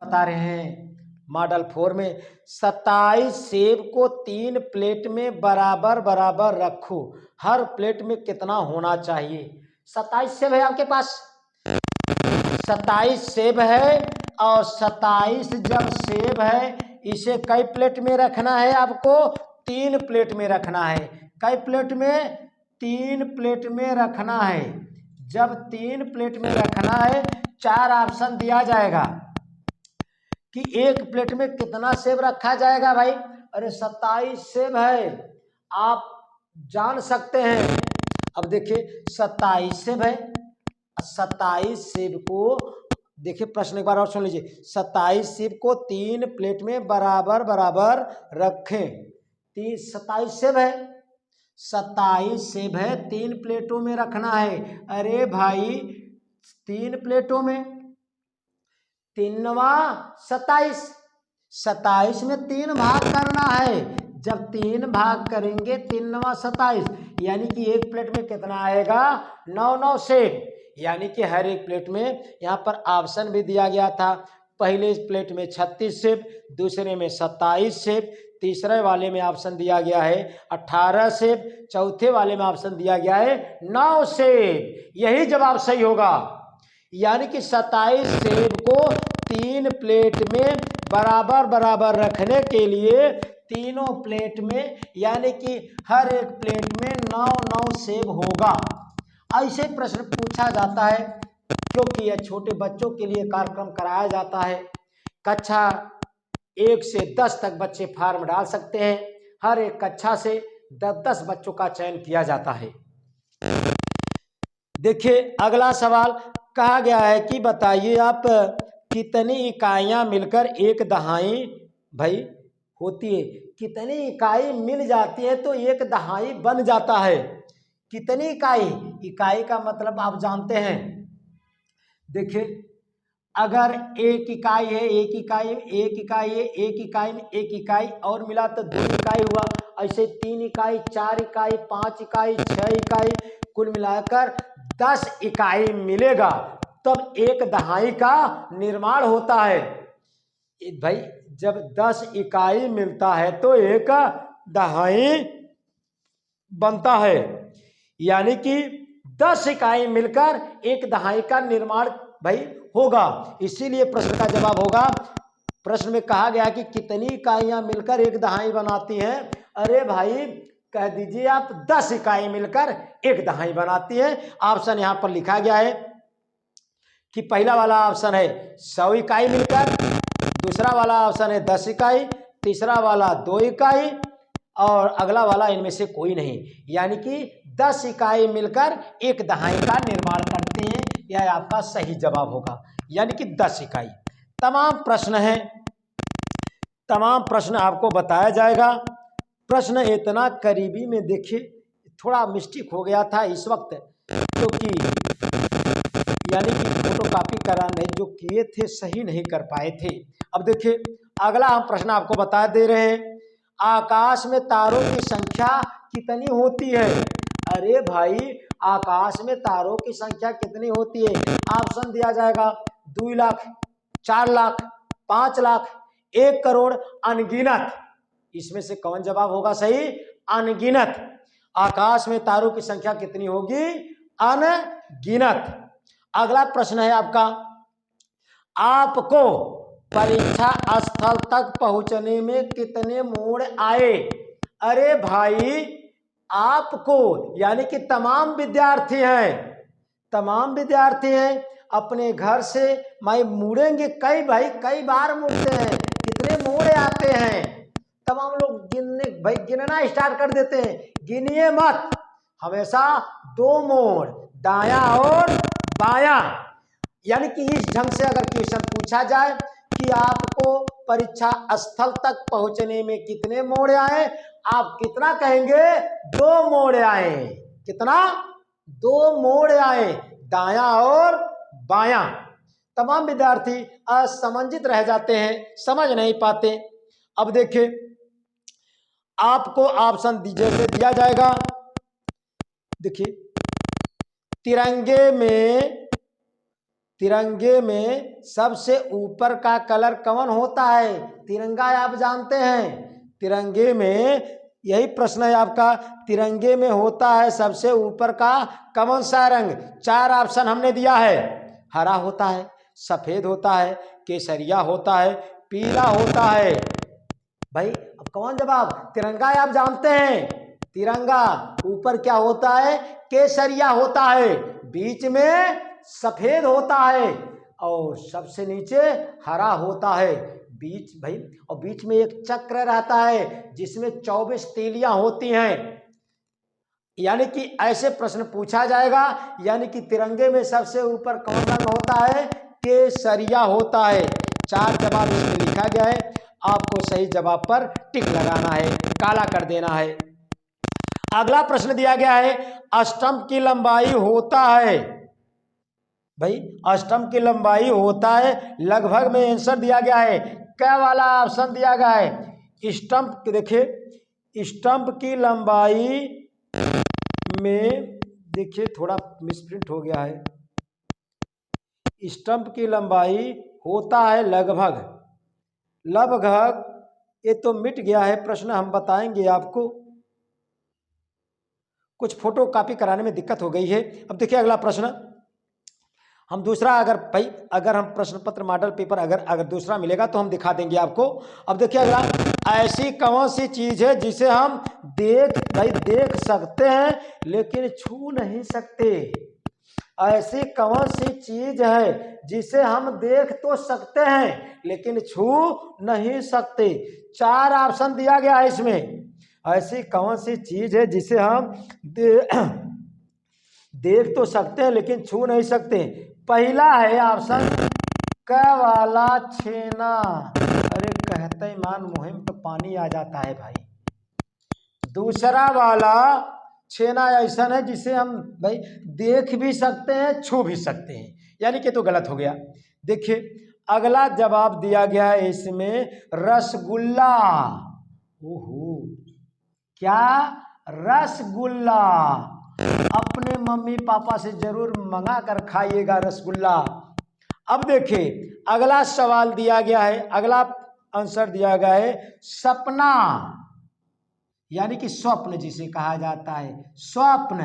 बता रहे हैं मॉडल 4 में 27 सेब को 3 प्लेट में बराबर बराबर रखो। हर प्लेट में कितना होना चाहिए? 27 सेब है आपके पास, 27 सेब है और 27 जब सेब है इसे कई प्लेट में रखना है आपको? 3 प्लेट में रखना है। कई प्लेट में? 3 प्लेट में रखना है। जब 3 प्लेट में रखना है 4 ऑप्शन दिया जाएगा कि एक प्लेट में कितना सेब रखा जाएगा भाई। अरे 27 सेब है, आप जान सकते हैं। अब देखिए 27 सेब है, 27 सेब को देखिए, प्रश्न एक बार और सुन लीजिए। 27 सेब को 3 प्लेट में बराबर बराबर रखें। 27 सेब है, 27 सेब है, 3 प्लेटों में रखना है। अरे भाई 3 प्लेटों में, 3 27, 27 में 3 भाग करना है। जब 3 भाग करेंगे 3 27, यानी कि एक प्लेट में कितना आएगा? 9 सेब। यानी कि हर एक प्लेट में, यहाँ पर ऑप्शन भी दिया गया था। पहले प्लेट में 36 सेब, दूसरे में 27 सेब, तीसरे वाले में ऑप्शन दिया गया है 18 सेब, चौथे वाले में ऑप्शन दिया गया है 9 सेब। यही जवाब सही होगा। यानी कि 27 सेब को 3 प्लेट में बराबर बराबर रखने के लिए तीनों प्लेट में, यानी कि हर एक प्लेट में 9 सेब होगा। ऐसे प्रश्न पूछा जाता है क्योंकि यह छोटे बच्चों के लिए कार्यक्रम कराया जाता है। कक्षा 1 से 10 तक बच्चे फॉर्म डाल सकते हैं। हर एक कक्षा से 10-10 बच्चों का चयन किया जाता है। देखिए अगला सवाल कहा गया है कि बताइए आप कितनी इकाइयां मिलकर एक दहाई भाई होती है। कितनी इकाई मिल जाती है तो एक दहाई बन जाता है? कितनी इकाई? इकाई का मतलब आप जानते हैं। देखिए अगर एक इकाई है, एक इकाई है, एक इकाई है, एक इकाई में एक इकाई और मिला तो 2 इकाई हुआ। ऐसे 3 इकाई, 4 इकाई, 5 इकाई, 6 इकाई, कुल मिलाकर 10 इकाई मिलेगा तब एक दहाई का निर्माण होता है। भाई जब 10 इकाई मिलता है तो एक दहाई बनता है। यानी कि 10 इकाई मिलकर एक दहाई का निर्माण भाई होगा। इसीलिए प्रश्न का जवाब होगा, प्रश्न में कहा गया कि कितनी इकाइयां मिलकर एक दहाई बनाती हैं। अरे भाई कह दीजिए आप 10 इकाई मिलकर एक दहाई बनाती है। ऑप्शन यहां पर लिखा गया है कि पहला वाला ऑप्शन है 100 इकाई मिलकर, दूसरा वाला ऑप्शन है 10 इकाई, तीसरा वाला 2 इकाई और अगला वाला इनमें से कोई नहीं। यानी कि 10 इकाई मिलकर एक दहाई का निर्माण करती हैं। यह आपका सही जवाब होगा, यानी कि 10 इकाई। तमाम प्रश्न हैं, तमाम प्रश्न आपको बताया जाएगा। प्रश्न इतना करीबी में देखिए, थोड़ा मिस्टेक हो गया था इस वक्त क्योंकि यानी कि फोटोकॉपी कराने जो किए थे सही नहीं कर पाए थे। अब देखिए अगला हम प्रश्न आपको बता दे रहे हैं, आकाश में तारों की संख्या कितनी होती है? अरे भाई आकाश में तारों की संख्या कितनी होती है? ऑप्शन दिया जाएगा 2 लाख, 4 लाख, 5 लाख, 1 करोड़, अनगिनत। इसमें से कौन जवाब होगा सही? अनगिनत। आकाश में तारों की संख्या कितनी होगी? अनगिनत। अगला प्रश्न है आपका, आपको परीक्षा स्थल तक पहुंचने में कितने मोड़ आए? अरे भाई आपको यानी कि तमाम विद्यार्थी हैं, तमाम विद्यार्थी हैं अपने घर से मैं मुड़ेंगे कई बार मुड़ते हैं, कितने मोड़ आते हैं? तमाम लोग गिनना स्टार्ट कर देते हैं। गिनिए मत, हमेशा 2 मोड़, दायां और बायां। यानी कि इस ढंग से अगर क्वेश्चन पूछा जाए कि आपको परीक्षा स्थल तक पहुंचने में कितने मोड़ आए, आप कितना कहेंगे? 2 मोड़ आए। कितना? 2 मोड़ आए, दायां और बायां। तमाम विद्यार्थी असमंजित रह जाते हैं, समझ नहीं पाते। अब देखिए आपको ऑप्शन जैसे दिया जाएगा, देखिए तिरंगे में तिरंगे में सबसे ऊपर का कलर कौन होता है? तिरंगा आप जानते हैं, तिरंगे में यही प्रश्न है आपका, तिरंगे में होता है सबसे ऊपर का कौन सा रंग? 4 ऑप्शन हमने दिया है, हरा होता है, सफेद होता है, केसरिया होता है, पीला होता है। भाई अब कौन जवाब? तिरंगा आप जानते हैं, तिरंगा ऊपर क्या होता है? केसरिया होता है, बीच में सफेद होता है और सबसे नीचे हरा होता है। बीच भाई और बीच में एक चक्र रहता है जिसमें 24 तीलियां होती हैं। यानी कि ऐसे प्रश्न पूछा जाएगा, यानी कि तिरंगे में सबसे ऊपर कौन रंग होता है? केसरिया होता है। 4 जवाब इसमें लिखा गया है, आपको सही जवाब पर टिक लगाना है, काला कर देना है। अगला प्रश्न दिया गया है स्टंप की लंबाई होता है, भाई स्टंप की लंबाई होता है लगभग में आंसर दिया गया है, क्या वाला ऑप्शन दिया गया है? स्टंप देखिए, स्टंप की लंबाई में देखिए थोड़ा मिसप्रिंट हो गया है, स्टंप की लंबाई होता है लगभग, ये तो मिट गया है प्रश्न, हम बताएंगे आपको, कुछ फोटो कॉपी कराने में दिक्कत हो गई है। अब देखिए अगला प्रश्न, हम दूसरा अगर हम प्रश्न पत्र मॉडल पेपर अगर दूसरा मिलेगा तो हम दिखा देंगे आपको। अब देखिए अगला, ऐसी कौन सी चीज है जिसे हम देख सकते हैं लेकिन छू नहीं सकते? ऐसी कौन सी चीज है जिसे हम देख तो सकते हैं लेकिन छू नहीं सकते? 4 ऑप्शन दिया गया है इसमें, ऐसी कौन सी चीज है जिसे हम देख तो सकते हैं लेकिन छू नहीं सकते? पहला है ऑप्शन क वाला छेना, अरे कहते मान मुहिम तो पानी आ जाता है भाई। दूसरा वाला छेना ऐसा है जिसे हम भाई देख भी सकते हैं छू भी सकते हैं, यानी कि तो गलत हो गया। देखिए अगला जवाब दिया गया है इसमें रसगुल्ला। ओहो, क्या? रसगुल्ला। अपने मम्मी पापा से जरूर मंगा कर खाइएगा रसगुल्ला। अब देखिए अगला सवाल दिया गया है, अगला आंसर दिया गया है सपना, यानी कि स्वप्न जिसे कहा जाता है, स्वप्न,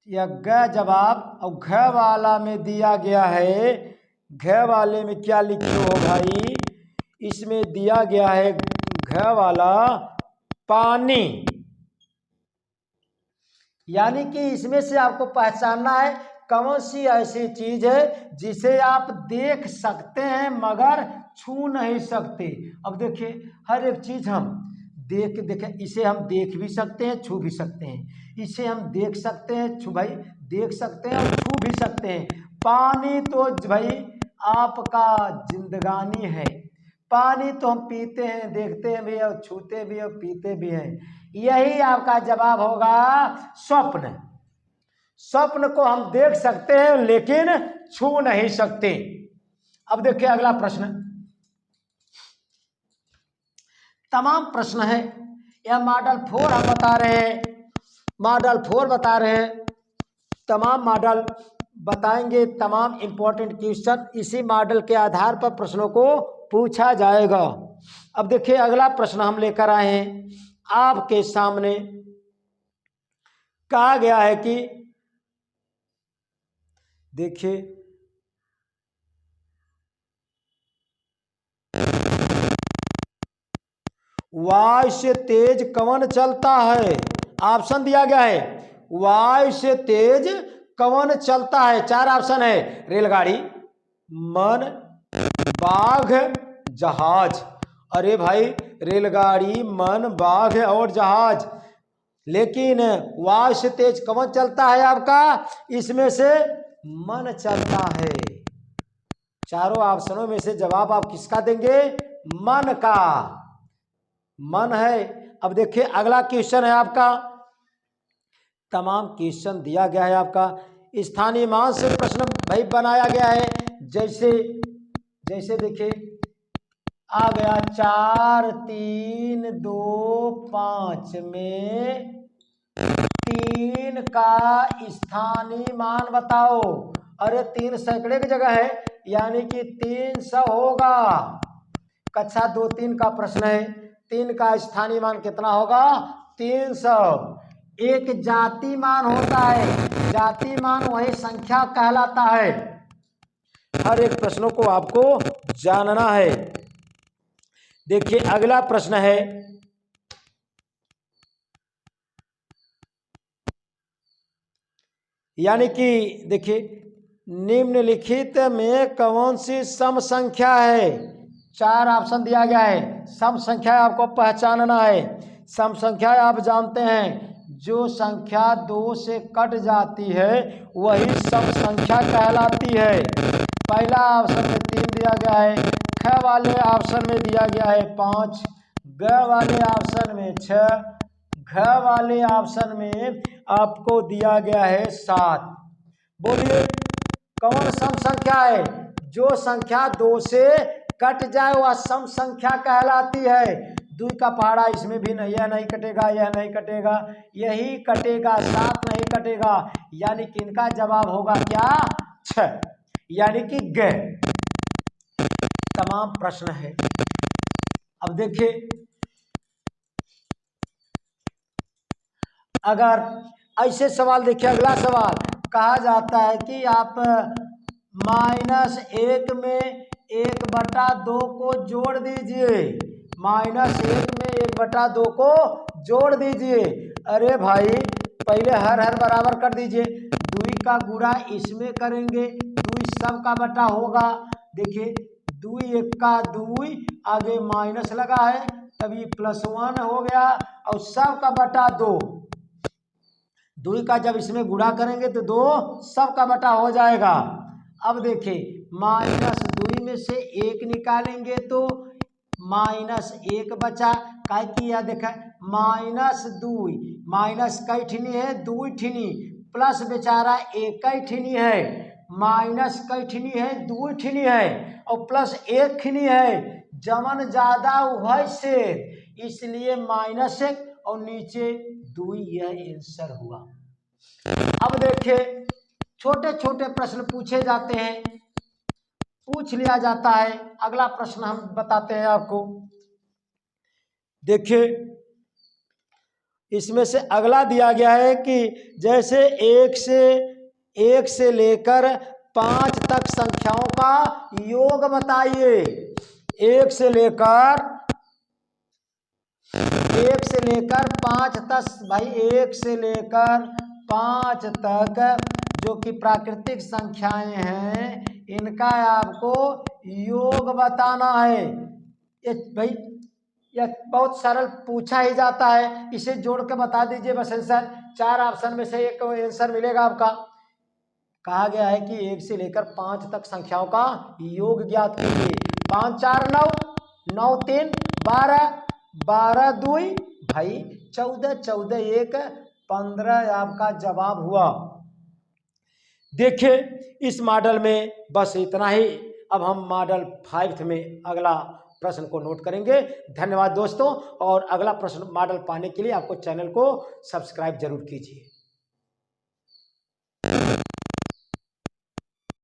यह ग जवाब। और घ वाला में दिया गया है, घ वाले में क्या लिखे हो भाई? इसमें दिया गया है घ वाला पानी, यानी कि इसमें से आपको पहचानना है कौन सी ऐसी चीज है जिसे आप देख सकते हैं मगर छू नहीं सकते। अब देखिए हर एक चीज हम देखें, इसे हम देख भी सकते हैं छू भी सकते हैं, इसे हम देख सकते हैं देख सकते हैं और छू भी सकते हैं। पानी तो भाई आपका जिंदगानी है, पानी तो हम पीते हैं, देखते भी और छूते भी और पीते भी हैं। यही आपका जवाब होगा स्वप्न। स्वप्न को हम देख सकते हैं लेकिन छू नहीं सकते। अब देखिए अगला प्रश्न, तमाम प्रश्न है, यह मॉडल 4 हम बता रहे हैं, मॉडल 4 बता रहे हैं, तमाम मॉडल बताएंगे, तमाम इंपॉर्टेंट क्वेश्चन इसी मॉडल के आधार पर प्रश्नों को पूछा जाएगा। अब देखिए अगला प्रश्न हम लेकर आए हैं आपके सामने, कहा गया है कि देखिए वायु से तेज कौन चलता है? ऑप्शन दिया गया है, वायु से तेज कौन चलता है? 4 ऑप्शन है, रेलगाड़ी, मन, बाघ, जहाज। अरे भाई रेलगाड़ी, मन, बाघ और जहाज, लेकिन वायु से तेज कौन चलता है आपका? इसमें से मन चलता है। चारों ऑप्शनों में से जवाब आप किसका देंगे? मन का, मन है। अब देखिए अगला क्वेश्चन है आपका, तमाम क्वेश्चन दिया गया है आपका, स्थानीय मान से प्रश्न भाई बनाया गया है। जैसे देखिए आ गया 4, 3, 2, 5 में 3 का स्थानीय मान बताओ। अरे 3 सैकड़े की जगह है, यानी कि 300 होगा। कक्षा 2-3 का प्रश्न है। 3 का स्थानीय मान कितना होगा? 300। एक जाति मान होता है, जाति मान वही संख्या कहलाता है। हर एक प्रश्नों को आपको जानना है। देखिए अगला प्रश्न है, यानी कि देखिए निम्नलिखित में कौन सी सम संख्या है? 4 ऑप्शन दिया गया है। सम संख्या आपको पहचानना है। सम संख्या आप जानते हैं, जो संख्या 2 से कट जाती है वही सम संख्या कहलाती है। पहला ऑप्शन में 3 दिया गया है, ख वाले ऑप्शन में दिया गया है 5, ग वाले ऑप्शन में 6, घ वाले ऑप्शन में आपको दिया गया है 7। बोलिए कौन सम संख्या है? जो संख्या 2 से कट जाए वह सम संख्या कहलाती है। 2 का पहाड़ा इसमें भी नहीं, यह नहीं कटेगा, यह नहीं कटेगा, यही कटेगा, 7 नहीं कटेगा, यानी कि इनका जवाब होगा क्या? 6, यानी कि ग। तमाम प्रश्न है। अब देखिए अगर ऐसे सवाल, देखिए अगला सवाल कहा जाता है कि आप -1 में 1/2 को जोड़ दीजिए। -1 में 1/2 को जोड़ दीजिए। अरे भाई पहले हर बराबर कर दीजिए। 2 का गुणा इसमें करेंगे, 2 सब का बटा होगा। देखिए 2 1 का 2, आगे माइनस लगा है, तभी +1 हो गया, और सब का बटा 2। 2 का जब इसमें गुणा करेंगे तो 2 सब का बटा हो जाएगा। अब देखिए -2 में से 1 निकालेंगे तो -1 बचा। काय कि यह देखा -2 माइनस कई ठिनी है? 2 ठिनी, प्लस बेचारा 1 ठिनी है, माइनस कई ठिनी है? 2 ठिनी है, और प्लस 1 ठिनी है। जमन ज्यादा उभय से, इसलिए -1 और नीचे 2, यह आंसर हुआ। अब देखिए छोटे छोटे प्रश्न पूछे जाते हैं, पूछ लिया जाता है। अगला प्रश्न हम बताते हैं आपको। देखिए इसमें से अगला दिया गया है कि जैसे 1 से लेकर 5 तक संख्याओं का योग बताइए। 1 से लेकर 5 तक, भाई 1 से लेकर 5 तक जो कि प्राकृतिक संख्याएं हैं, इनका आपको योग बताना है। ये भाई यह बहुत सरल पूछा ही जाता है, इसे जोड़ के बता दीजिए बस आंसर। 4 ऑप्शन में से एक आंसर मिलेगा आपका। कहा गया है कि 1 से लेकर 5 तक संख्याओं का योग ज्ञात कीजिए। 5 4 9, 9 3 12, 12 2 भाई 14, 14 1 15 आपका जवाब हुआ। देखिए इस मॉडल में बस इतना ही। अब हम मॉडल 5 में अगला प्रश्न को नोट करेंगे। धन्यवाद दोस्तों, और अगला प्रश्न मॉडल पाने के लिए आपको चैनल को सब्सक्राइब जरूर कीजिए।